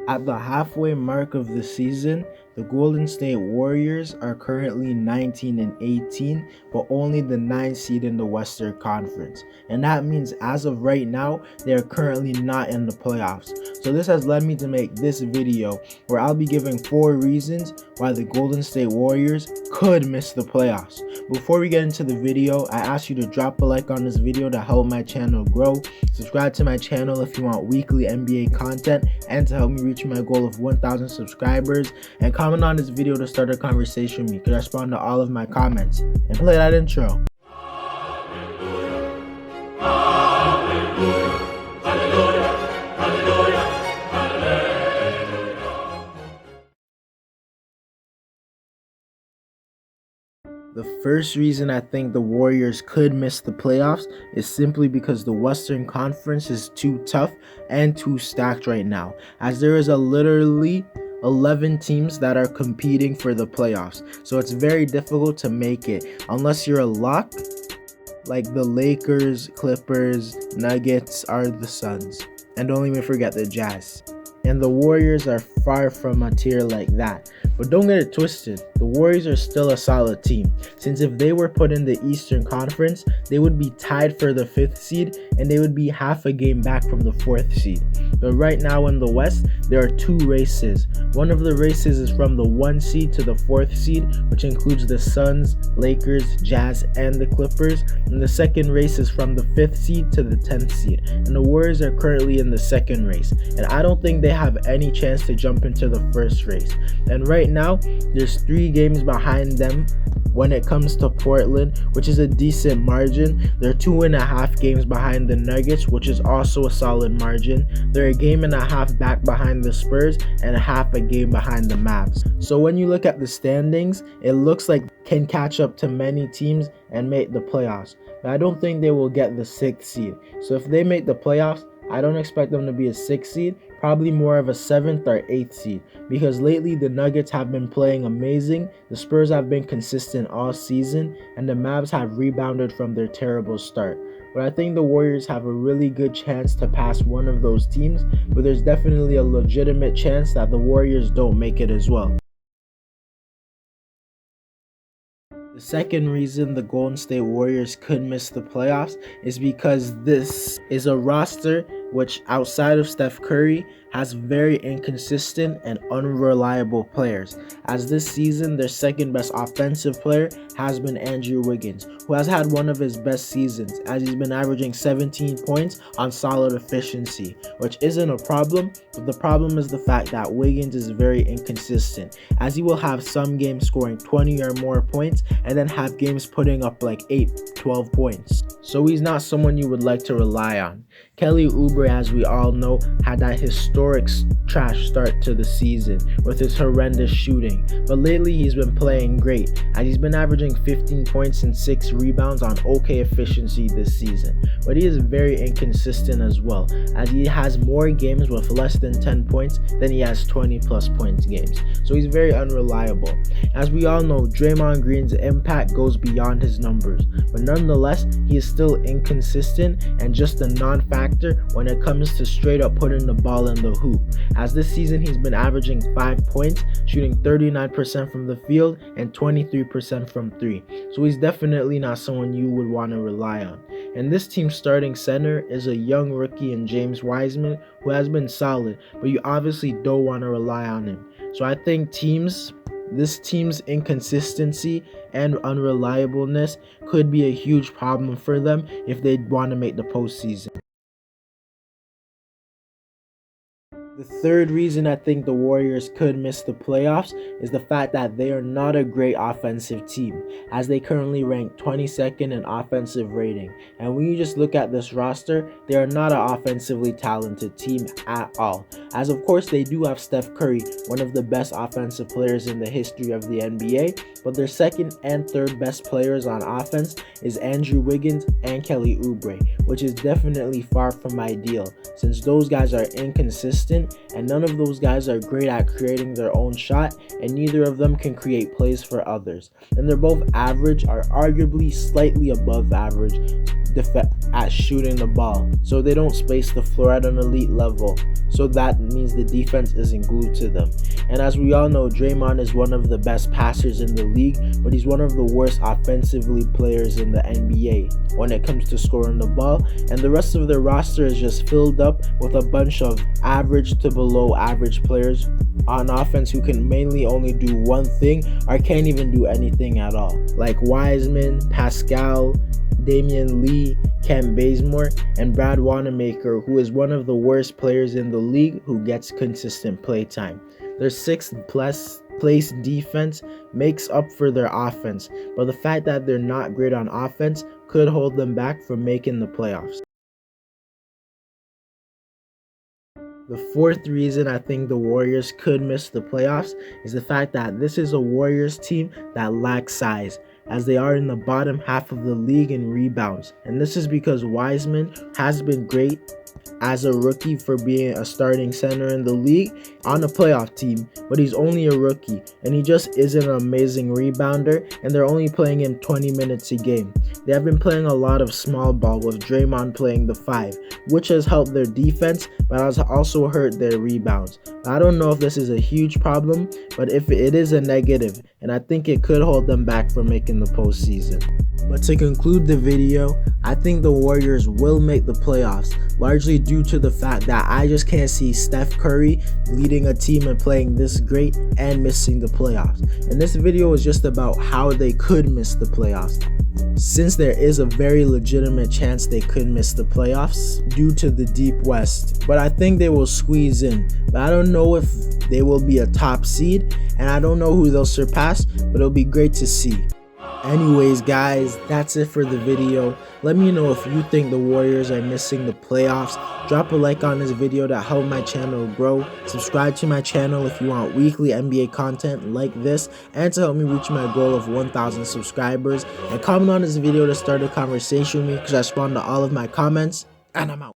At the halfway mark of the season, the Golden State Warriors are currently 19 and 18, but only the 9th seed in the Western Conference. And that means as of right now, they are currently not in the playoffs. So this has led me to make this video where I'll be giving 4 reasons why the Golden State Warriors could miss the playoffs. Before we get into the video, I ask you to drop a like on this video to help my channel grow. Subscribe to my channel if you want weekly NBA content and to help me reach my goal of 1,000 subscribers. And comment on this video to start a conversation with me. Could I respond to all of my comments? And play that intro. The first reason I think the Warriors could miss the playoffs is simply because the Western Conference is too tough and too stacked right now, as there is literally 11 teams that are competing for the playoffs. So it's very difficult to make it unless you're a lock, like the Lakers, Clippers, Nuggets, or the Suns. And don't even forget the Jazz. And the Warriors are far from a tier like that. But don't get it twisted, the Warriors are still a solid team, since if they were put in the Eastern Conference, they would be tied for the 5th seed and they would be half a game back from the 4th seed. But right now in the West, there are 2 races. One of the races is from the 1 seed to the 4th seed, which includes the Suns, Lakers, Jazz, and the Clippers. And the second race is from the 5th seed to the 10th seed. And the Warriors are currently in the second race. And I don't think they have any chance to jump into the first race. And right now, there's 3 games behind them when it comes to Portland, which is a decent margin. They're 2.5 games behind the Nuggets, which is also a solid margin. They're a game and a half back behind the Spurs and half a game behind the Mavs. So when you look at the standings, it looks like can catch up to many teams and make the playoffs. But I don't think they will get the 6th seed. So if they make the playoffs, I don't expect them to be a 6th seed, probably more of a 7th or 8th seed, because lately the Nuggets have been playing amazing, the Spurs have been consistent all season, and the Mavs have rebounded from their terrible start. But I think the Warriors have a really good chance to pass one of those teams, but there's definitely a legitimate chance that the Warriors don't make it as well. The second reason the Golden State Warriors could miss the playoffs is because this is a roster which, outside of Steph Curry, has very inconsistent and unreliable players, as this season their second best offensive player has been Andrew Wiggins, who has had one of his best seasons, as he's been averaging 17 points on solid efficiency, which isn't a problem, but the problem is the fact that Wiggins is very inconsistent, as he will have some games scoring 20 or more points and then have games putting up like 8-12 points. So he's not someone you would like to rely on. Kelly Oubre, as we all know, had that historic trash start to the season with his horrendous shooting, but lately he's been playing great, as he's been averaging 15 points and 6 rebounds on okay efficiency this season. But he is very inconsistent as well, as he has more games with less than 10 points than he has 20 plus points games, so he's very unreliable. As we all know, Draymond Green's impact goes beyond his numbers, but nonetheless he is still inconsistent and just a non-factor when it comes to straight up putting the ball in the hoop, as this season he's been averaging 5 points, shooting 39% from the field and 23% from 3, so he's definitely not someone you would want to rely on. And this team's starting center is a young rookie in James Wiseman, who has been solid, but you obviously don't want to rely on him. So I think this team's inconsistency and unreliableness could be a huge problem for them if they want to make the postseason. The third reason I think the Warriors could miss the playoffs is the fact that they are not a great offensive team, as they currently rank 22nd in offensive rating. And when you just look at this roster, they are not an offensively talented team at all. As of course they do have Steph Curry, one of the best offensive players in the history of the NBA, but their second and third best players on offense is Andrew Wiggins and Kelly Oubre, which is definitely far from ideal, since those guys are inconsistent and none of those guys are great at creating their own shot, and neither of them can create plays for others. And they're both average, or arguably slightly above average, at shooting the ball, so they don't space the floor at an elite level. So that means the defense isn't glued to them. And as we all know, Draymond is one of the best passers in the league, but he's one of the worst offensively players in the NBA when it comes to scoring the ball, and the rest of their roster is just filled up with a bunch of average to below average players on offense who can mainly only do one thing or can't even do anything at all, like Wiseman, Pascal, Damian Lee, Kent Bazemore, and Brad Wanamaker, who is one of the worst players in the league who gets consistent play time. Their 6th place defense makes up for their offense, but the fact that they're not great on offense could hold them back from making the playoffs. The 4th reason I think the Warriors could miss the playoffs is the fact that this is a Warriors team that lacks size, as they are in the bottom half of the league in rebounds. And this is because Wiseman has been great as a rookie for being a starting center in the league on a playoff team, but he's only a rookie and he just isn't an amazing rebounder, and they're only playing him 20 minutes a game. They have been playing a lot of small ball with Draymond playing the 5, which has helped their defense but has also hurt their rebounds. I don't know if this is a huge problem, but if it is a negative, and I think it could hold them back from making the postseason. But to conclude the video, I think the Warriors will make the playoffs, largely due to the fact that I just can't see Steph Curry leading a team and playing this great and missing the playoffs. And this video is just about how they could miss the playoffs, since there is a very legitimate chance they could miss the playoffs due to the deep West. But I think they will squeeze in, but I don't know if they will be a top seed, and I don't know who they'll surpass, but it'll be great to see. Anyways guys, that's it for the video. Let me know if you think the Warriors are missing the playoffs. Drop a like on this video to help my channel grow. Subscribe to my channel if you want weekly NBA content like this and to help me reach my goal of 1,000 subscribers. And comment on this video to start a conversation with me because I respond to all of my comments. And I'm out.